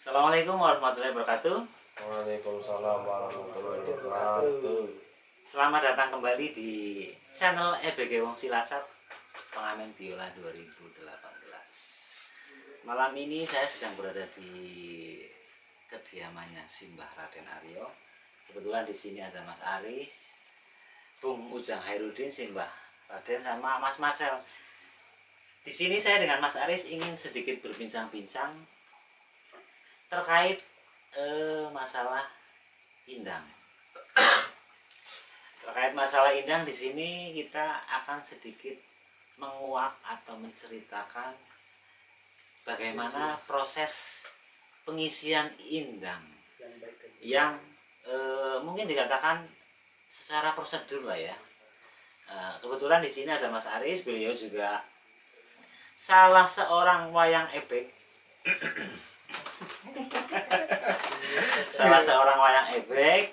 Assalamualaikum warahmatullahi wabarakatuh. Waalaikumsalam warahmatullahi wabarakatuh. Selamat datang kembali di channel EBG Wong Cilacap Pengamen Biola 2018. Malam ini saya sedang berada di kediamannya Simbah Raden Aryo. Kebetulan di sini ada Mas Aris, Bung Ujang Hairudin, Simbah Raden, sama Mas Marcel. Di sini saya dengan Mas Aris ingin sedikit berbincang-bincang terkait masalah indang. Terkait masalah indang di sini kita akan sedikit menguak atau menceritakan bagaimana proses pengisian indang yang mungkin dikatakan secara prosedur lah ya. Kebetulan di sini ada Mas Aris, beliau juga salah seorang wayang ebek. Salah seorang wayang ebek.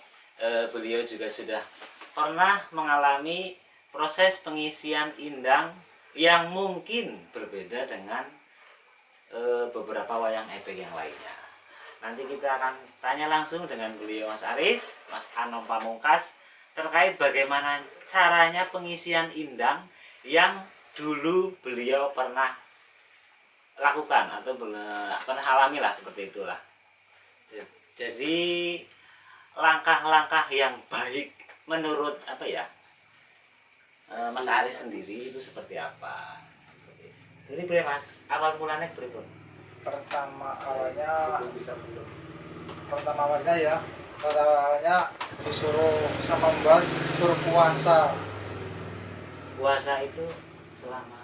Beliau juga sudah pernah mengalami proses pengisian indang yang mungkin berbeda dengan beberapa wayang ebek yang lainnya. Nanti kita akan tanya langsung dengan beliau, Mas Aris, Mas Anom Pamungkas, terkait bagaimana caranya pengisian indang yang dulu beliau pernah lakukan atau pernah alami lah, seperti itulah. Jadi langkah-langkah yang baik menurut Mas Aris sendiri itu seperti apa? Jadi Mas, awal mulanya berikut. Pertama awalnya disuruh sama Mbak suruh puasa. Puasa itu selama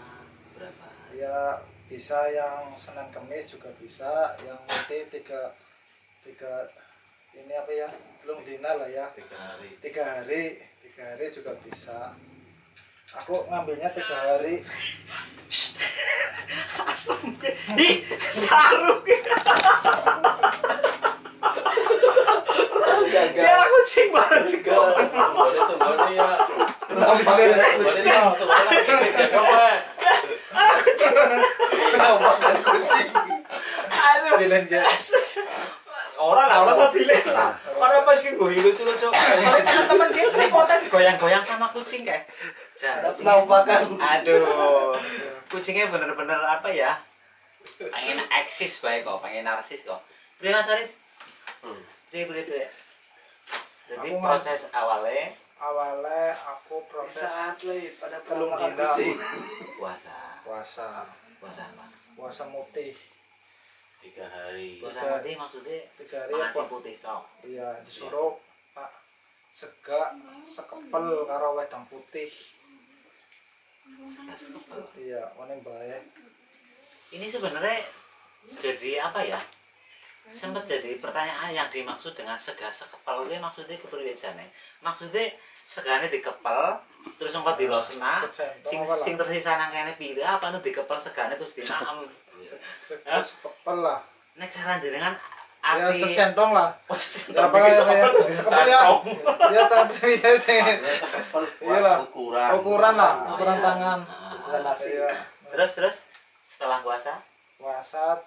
berapa? Ya bisa yang Senin Kemis juga bisa, yang nanti tiga ini belum dina lah ya, 3 hari juga bisa. Aku ngambilnya 3 hari. Asam ih sarung. Dia kucing banget. Boleh ya. Orang sama pilih. Orang pas gue lucu-lucu. Teman-teman dia konten goyang-goyang sama kucing kayak. Aduh. Kucingnya bener-bener pengen eksis baik kok, pengen narsis kok. Beri Mas Aris. Beri. Jadi proses awalnya aku proses telung dina puasa mutih 3 hari. puasa mutih maksudnya 3 hari makan putih kau. Iya, disuruh Pak segak sekepel karo wedang putih. Sekepel. Iya, one bae. Ini sebenarnya jadi apa ya? Sempat jadi pertanyaan yang dimaksud dengan sega sekepel itu maksudnya kepriye jane? Maksudnya segane dikepel terus sempat dilosena sing tersisa nang kene pire apa nu dikepel segane terus dinaem. Sekepel lah. Nek cara jenengan Ya arti secentong lah. ya apa ya sekepel ya. Ya tapi ya Sekepel iyalah. Ukuran iya. tangan. Iya. Terus setelah puasa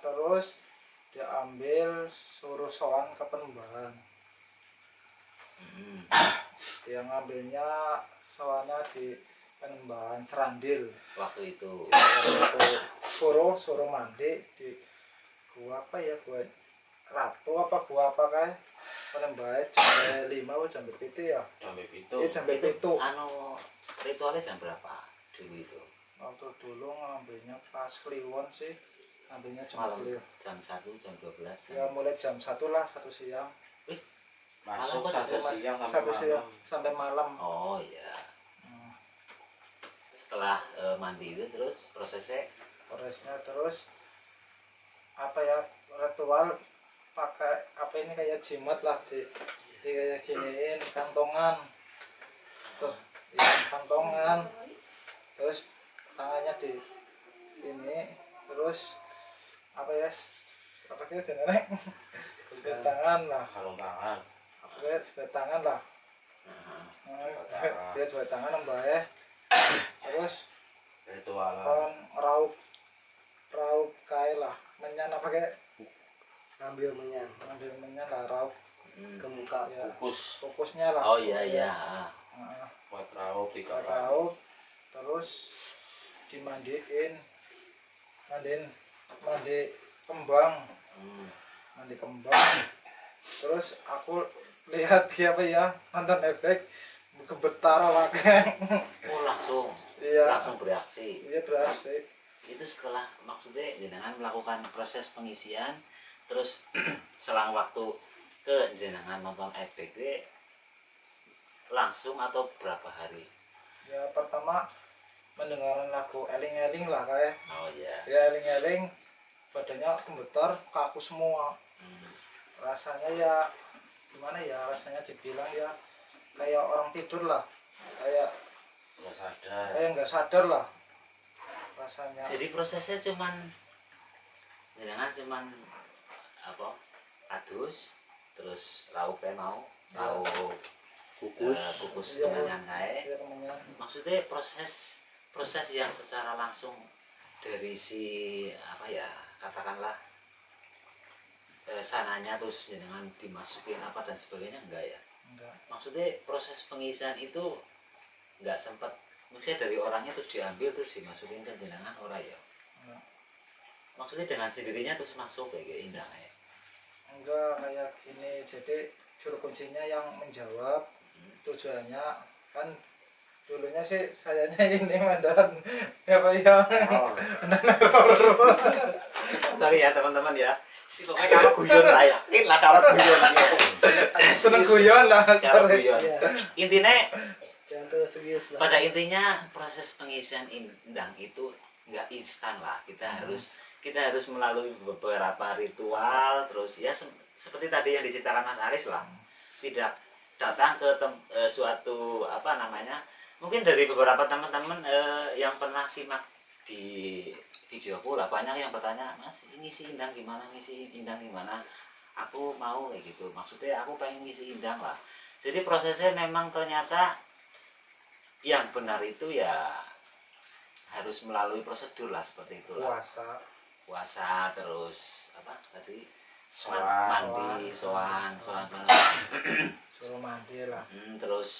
terus diambil suruh sowan ke Penembahan. Yang ngambilnya soalnya di Penembahan Serandil waktu itu. suruh mandi di gua gua Ratu gua kayak Penembahan jam 5 atau jam 7 ya? Jam 7. Anu ritualnya jam berapa dulu itu? Waktu dulu ngambilnya pas Kliwon sih, ngambilnya jam Malam, Kliwon. jam 1, jam 12. Ya mulai jam 1 lah, 1 siang. Masuk Malam 1 siang Sampai malam. Oh iya. Setelah mandi itu terus prosesnya Terus ritual pakai ini kayak jimat lah di kayak giniin kantongan tuh kantongan, terus tangannya di ini, terus sebelah tangan lah, sebelah tangan lah, dia sebelah tangan mbak terus ritual kon raup kae lah menyan ngambil menyan lah raup ke muka. ya, Kukus fokusnya lah. Oh iya iya. Nah, buat raup 3 kali. raup terus dimandiin mandi kembang Hmm. terus aku lihat siapa ya nonton efek kebetar awaknya. Oh langsung. Iya. Langsung bereaksi. Iya berhasil. Itu setelah maksudnya jenengan melakukan proses pengisian terus selang waktu ke jenengan nonton EBG langsung atau berapa hari? Ya pertama mendengarkan lagu eling-eling lah kayak Oh iya. ya eling-eling badannya gemetar kaku semua. Rasanya ya gimana ya, rasanya dibilang ya kayak orang tidur lah, kayak nggak sadar lah rasanya. Jadi prosesnya jenengan cuman apa? Adus terus lauknya mau kukus Iya, kemenyan kae. iya, kemenyan. Maksudnya proses yang secara langsung dari si apa ya katakanlah sananya terus jenengan dimasukin apa dan sebagainya enggak ya? Enggak. Maksudnya proses pengisian itu enggak sempat maksudnya dari orangnya terus diambil terus dimasukin ke jenengan ora ya? Enggak. Maksudnya dengan sendirinya terus masuk kayak indah ya? Enggak kayak gini, jadi juru kuncinya yang menjawab tujuannya kan dulunya sih sayanya ini mandan apa ya Sorry ya teman-teman ya. Si pokoknya kalau guyon lah yakin lah kalau guyon seneng guyon lah kalau sorry. guyon. Iya. Intinya Jangan terlalu serius lah. pada intinya proses pengisian indang itu nggak instan lah. Kita harus melalui beberapa ritual terus ya seperti tadi yang diceritakan Mas Aris lah. Tidak datang ke suatu apa namanya, mungkin dari beberapa teman-teman yang pernah simak di videoku lah banyak yang bertanya, Mas ngisi indang gimana, aku mau kayak gitu, maksudnya aku pengen ngisi indang lah. Jadi prosesnya memang ternyata yang benar itu ya harus melalui prosedur lah seperti itulah. Puasa terus apa tadi mandi soan suruh mandi lah. Terus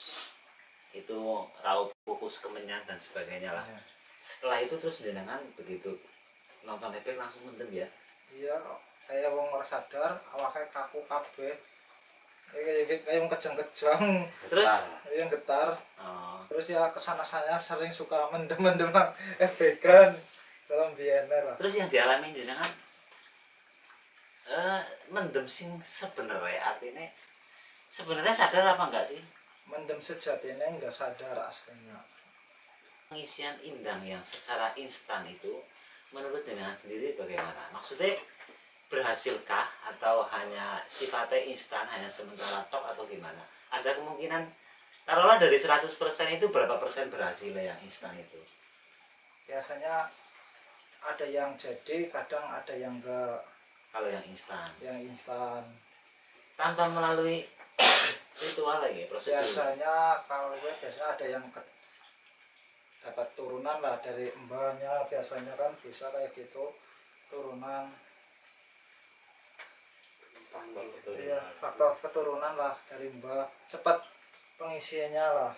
itu raup kukus kemenyan dan sebagainya lah. Ya. Setelah itu terus jenengan begitu nonton efek langsung mendem ya? Iya kayak wong ora sadar awake kaku kabeh kayak wong kejang-kejang Terus yang getar. Terus Terus ya kesana saya sering suka mendem nang efekan dalam biyener lah. terus yang dialami jenengan mendem sing sebenarnya artinya sebenarnya sadar apa enggak sih? Mendem sejatinya nggak sadar aslinya. Pengisian indang yang secara instan itu menurut jenengan sendiri bagaimana? Maksudnya berhasilkah atau hanya sifatnya instan, hanya sementara tok atau gimana? Ada kemungkinan taruhlah dari 100% itu berapa persen berhasil yang instan itu? Biasanya ada yang jadi, kadang ada yang enggak. Kalau yang instan tanpa melalui ritual lagi prosedur. Biasanya kalau gue biasanya ada yang dapat turunan lah dari mbahnya, biasanya kan bisa kayak gitu turunan. Iya, faktor keturunan lah dari mbah, cepat pengisiannya lah.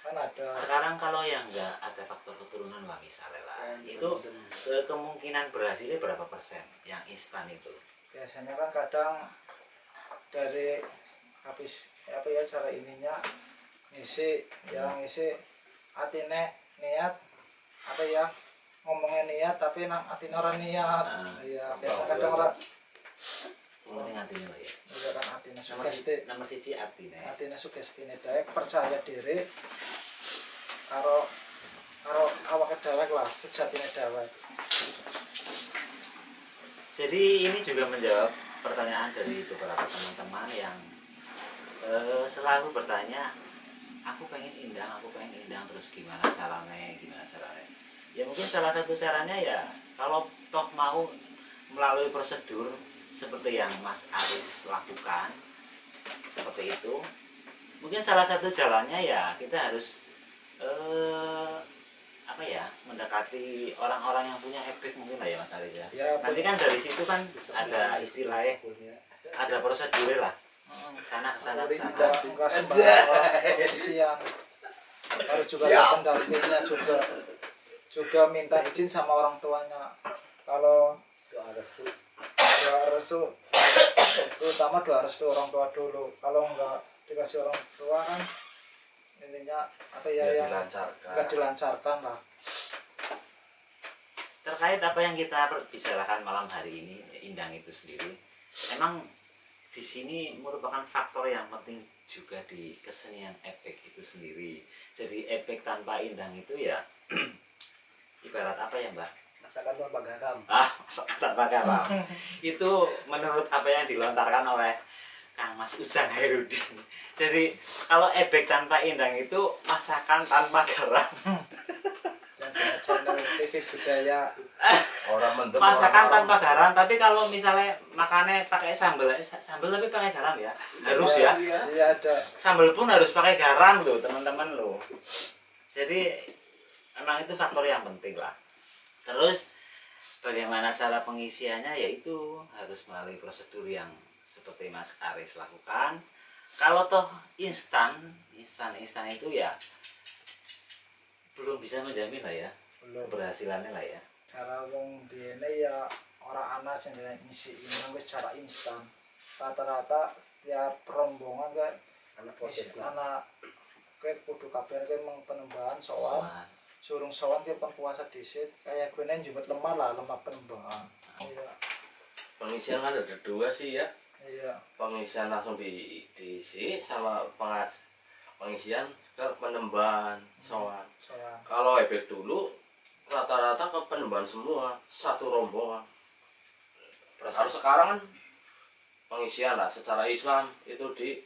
Kan ada. Sekarang kalau yang enggak ada faktor keturunan lah misalnya lah, itu kemungkinan berhasilnya berapa persen yang instan itu? Biasanya kan kadang dari habis apa ya cara ininya ngisi atine niat apa ya ngomongnya niat tapi nang atine ora niat. Iya, biasa kadang ora Ngomongin hatinya lah ya. iya kan atine sugesti. Nomor siji artinya. Atine sugestine daek percaya diri karo awake dhewe lah, sejatine dhewe. Jadi ini juga menjawab pertanyaan dari beberapa teman-teman yang selalu bertanya, aku pengen indang terus gimana caranya? Ya mungkin salah satu caranya ya kalau toh mau melalui prosedur seperti yang Mas Aris lakukan seperti itu, mungkin salah satu jalannya ya kita harus apa ya, mendekati orang-orang yang punya efek mungkin lah ya Mas Aris ya. Ya, Nanti kan dari situ kan ada istilahnya, ada prosedur lah. Sana ke sana ke sana. enggak sembarang polisi yang harus juga ada pendampingnya juga minta izin sama orang tuanya. Kalau doa restu terutama doa restu orang tua dulu. Kalau enggak dikasih orang tua kan intinya apa ya yang enggak dilancarkan lah. Terkait apa yang kita bicarakan malam hari ini, Indang itu sendiri, emang di sini merupakan faktor yang penting juga di kesenian efek itu sendiri. Jadi efek tanpa Indang itu ya ibarat apa ya Mbak? Masakan tanpa garam. Masakan tanpa garam. Itu menurut apa yang dilontarkan oleh Kang Mas Ujang Hairudin. Jadi kalau efek tanpa Indang itu masakan tanpa garam. Channel TV budaya orang mendem Masakan tanpa garam, tapi kalau misalnya makannya pakai sambal tapi pakai garam ya, harus ya. iya ada. Sambal pun harus pakai garam loh teman-teman loh. Jadi memang itu faktor yang penting lah. Terus bagaimana cara pengisiannya, yaitu harus melalui prosedur yang seperti Mas Aris lakukan. Kalau toh instan itu ya belum bisa menjamin lah ya keberhasilannya lah ya. Cara wong biene ya orang anak sing ngisi ini wis cara instan. Rata-rata tiap rombongan kayak anak kayak kudu kabeh kayak penembahan sowan. Surung sowan ke puasa disit kayak gue njemput lemah lah, lemah penembahan. Iya. pengisian kan ada dua sih ya. Iya. Pengisian langsung diisi sama pengisian ke penembahan sowan. Kalau efek dulu rata-rata ke penembahan semua, satu rombongan. Kalau sekarang kan pengisian lah secara Islam itu di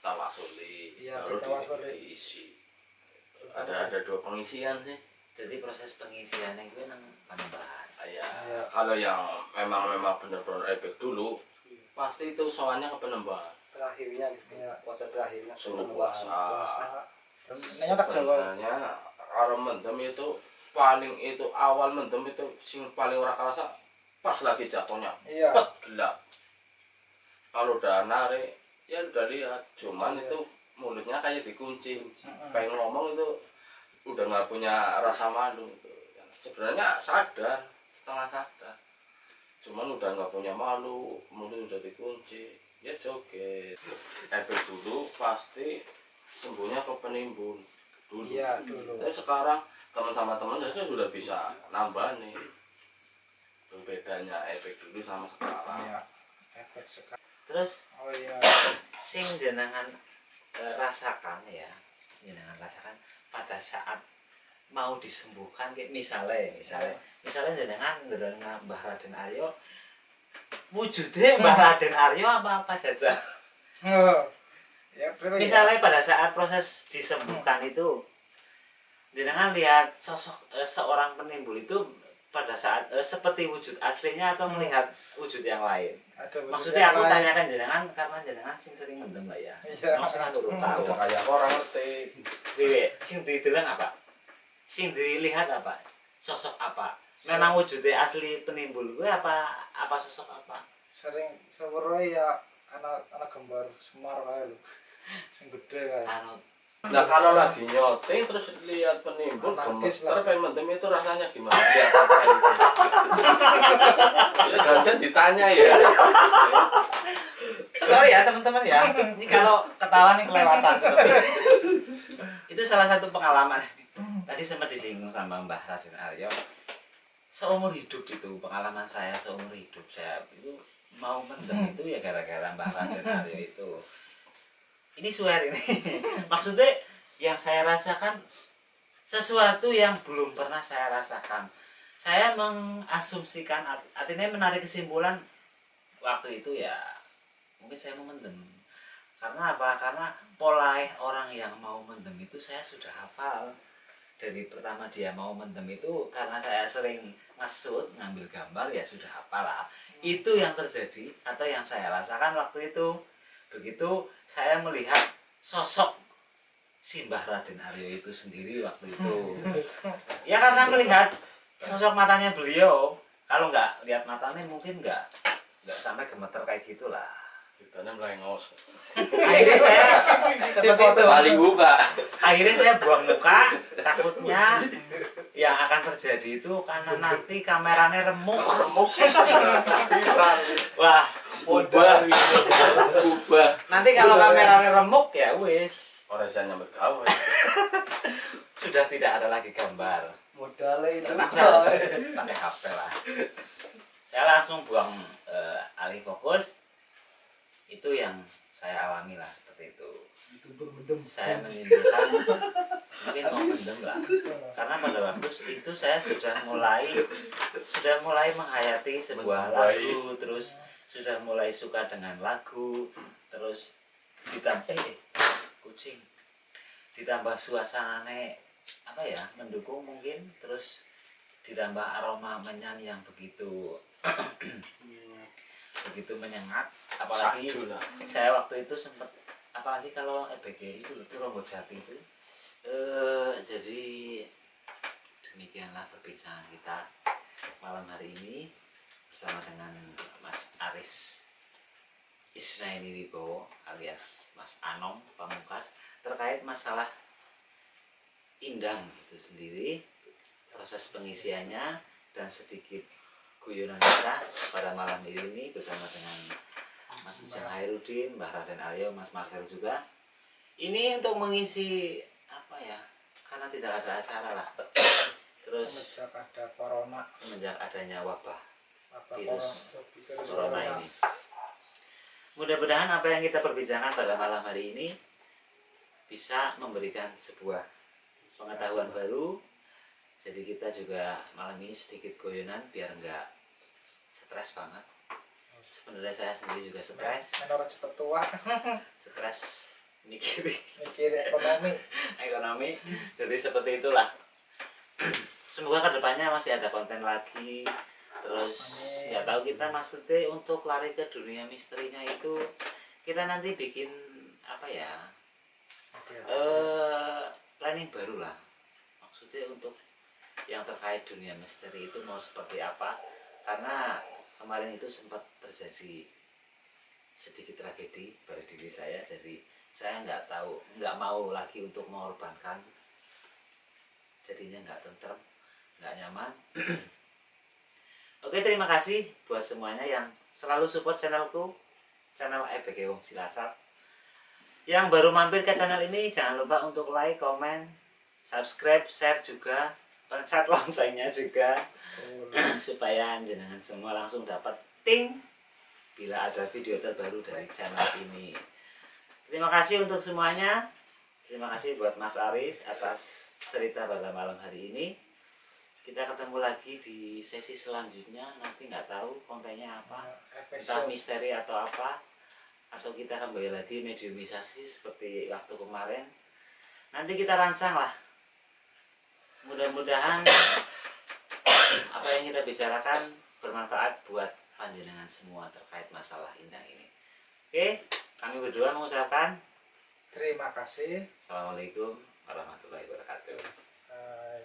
tawasuli, Iya, baru diisi. Ada dua pengisian sih. Jadi proses pengisiannya itu nang penembahan. Ya, kalau yang memang benar-benar efek dulu, pasti itu soalnya ke penembahan. Terakhirnya puasa terakhirnya Suruh puasa. Nanya ke Jawa. Sebenarnya orang mendem itu paling itu awal mendem itu sing paling ora kerasa pas lagi jatuhnya. Iya. Pet gelap. Kalau udah narik ya udah lihat, cuman itu mulutnya kayak dikunci. Pengen ngomong itu udah nggak punya rasa malu. Sebenarnya sadar, setengah sadar. Cuman udah nggak punya malu, mulut udah dikunci. Ya joget. Efek dulu pasti sembuhnya ke penimbun dulu. Iya, dulu. Tapi sekarang teman sama teman saja sudah bisa nambah nih. Bedanya efek dulu sama sekarang. Iya. Efek sekarang. Terus Oh iya. sing jenengan rasakan ya, jenengan rasakan pada saat mau disembuhkan, kayak misalnya jenengan ndelok Mbah Raden Aryo, wujudnya Mbah Raden Aryo apa saja. Ya, Misalnya pada saat proses disembuhkan itu jenengan lihat sosok seorang penimbul itu pada saat seperti wujud aslinya atau melihat wujud yang lain. Maksudnya aku tanyakan jenengan karena jenengan sing sering mendem lah ya. Iya. Maksudnya aku tahu. Kayak orang ngerti. Dewe, sing dideleng apa? Sing dilihat apa? Sosok apa? Memang wujudnya asli penimbul gue apa sosok apa? Sering sebenarnya ya anak gambar Semar kae lho. Sing gede kae. Nah kalau lagi nyoting terus lihat penimbul gemeter kayak mendem itu rasanya gimana? Lihat apa itu? Ya gantian ditanya ya. Sorry ya teman-teman ya. Ini kalau ketawa nih kelewatan seperti ini. Itu salah satu pengalaman. Tadi sempat disinggung sama Mbah Raden Aryo. Seumur hidup itu pengalaman saya seumur hidup saya itu mau mendem itu ya gara-gara Mbah Raden Aryo itu. Ini swear ini. Maksudnya yang saya rasakan sesuatu yang belum pernah saya rasakan. Saya mengasumsikan, artinya menarik kesimpulan waktu itu ya mungkin saya mau mendem. Karena apa? Karena pola orang yang mau mendem itu saya sudah hafal. Dari pertama dia mau mendem itu karena saya sering ngesut ngambil gambar ya sudah hafal lah. Itu yang terjadi atau yang saya rasakan waktu itu. Begitu saya melihat sosok Simbah Raden Aryo itu sendiri waktu itu. Ya karena melihat sosok matanya beliau, kalau nggak lihat matanya mungkin nggak sampai gemeter kayak gitulah. Ditanya melengos. Akhirnya saya seperti itu. Paling buka. Akhirnya saya buang muka, takutnya yang akan terjadi itu karena nanti kameranya remuk. Wah, Ubah. nanti kalau kameranya remuk ya wis. Orang saya nyambut gawe. Sudah tidak ada lagi gambar. Modalnya itu Terpaksa harus pakai HP lah. Saya langsung buang alih fokus. Itu yang saya alami lah seperti itu. Saya menimbulkan mungkin mau mendem lah. Karena pada waktu itu saya sudah mulai menghayati sebuah lagu, terus sudah mulai suka dengan lagu, terus ditambah kucing, ditambah suasananya apa ya, mendukung mungkin, terus ditambah aroma menyan yang begitu menyengat. Apalagi saya waktu itu sempat, apalagi kalau EBG itu Rombot Jati itu jadi demikianlah perbincangan kita malam hari ini bersama dengan Mas Aris Isnaini Wibowo alias Mas Anom Pamungkas terkait masalah indang itu sendiri, proses pengisiannya, dan sedikit guyonan kita pada malam ini bersama dengan Mas Ujang Hairudin, Mbah Raden Aryo, Mas Marcel juga. Ini untuk mengisi apa ya, karena tidak ada acara lah. Terus semenjak ada corona, semenjak adanya wabah virus corona ini. Mudah-mudahan apa yang kita perbincangkan pada malam hari ini bisa memberikan sebuah pengetahuan baru. Jadi kita juga malam ini sedikit goyonan biar enggak stres banget. Sebenarnya saya sendiri juga stres. menurut cepet tua. Stres mikir ekonomi. Jadi seperti itulah. Semoga kedepannya masih ada konten lagi. Terus nggak tahu kita maksudnya untuk lari ke dunia misterinya itu kita nanti bikin apa ya, planning baru lah. Maksudnya untuk yang terkait dunia misteri itu mau seperti apa, karena kemarin itu sempat terjadi sedikit tragedi pada diri saya, jadi saya nggak mau lagi untuk mengorbankan, jadinya nggak tentrem, nggak nyaman. Oke, terima kasih buat semuanya yang selalu support channelku, channel EBG Wong Cilacap. Yang baru mampir ke channel ini jangan lupa untuk like, comment, subscribe, share juga, pencet loncengnya juga, supaya jenengan semua langsung dapat ting bila ada video terbaru dari channel ini. Terima kasih untuk semuanya. Terima kasih buat Mas Aris atas cerita pada malam hari ini. Kita ketemu lagi di sesi selanjutnya. Nanti nggak tahu kontennya apa, entah misteri atau apa, atau kita kembali lagi mediumisasi seperti waktu kemarin. Nanti kita rancang lah. Mudah-mudahan apa yang kita bicarakan bermanfaat buat panjenengan semua terkait masalah indang ini. Oke, kami berdua mengucapkan Terima kasih. Assalamualaikum warahmatullahi wabarakatuh. Bye.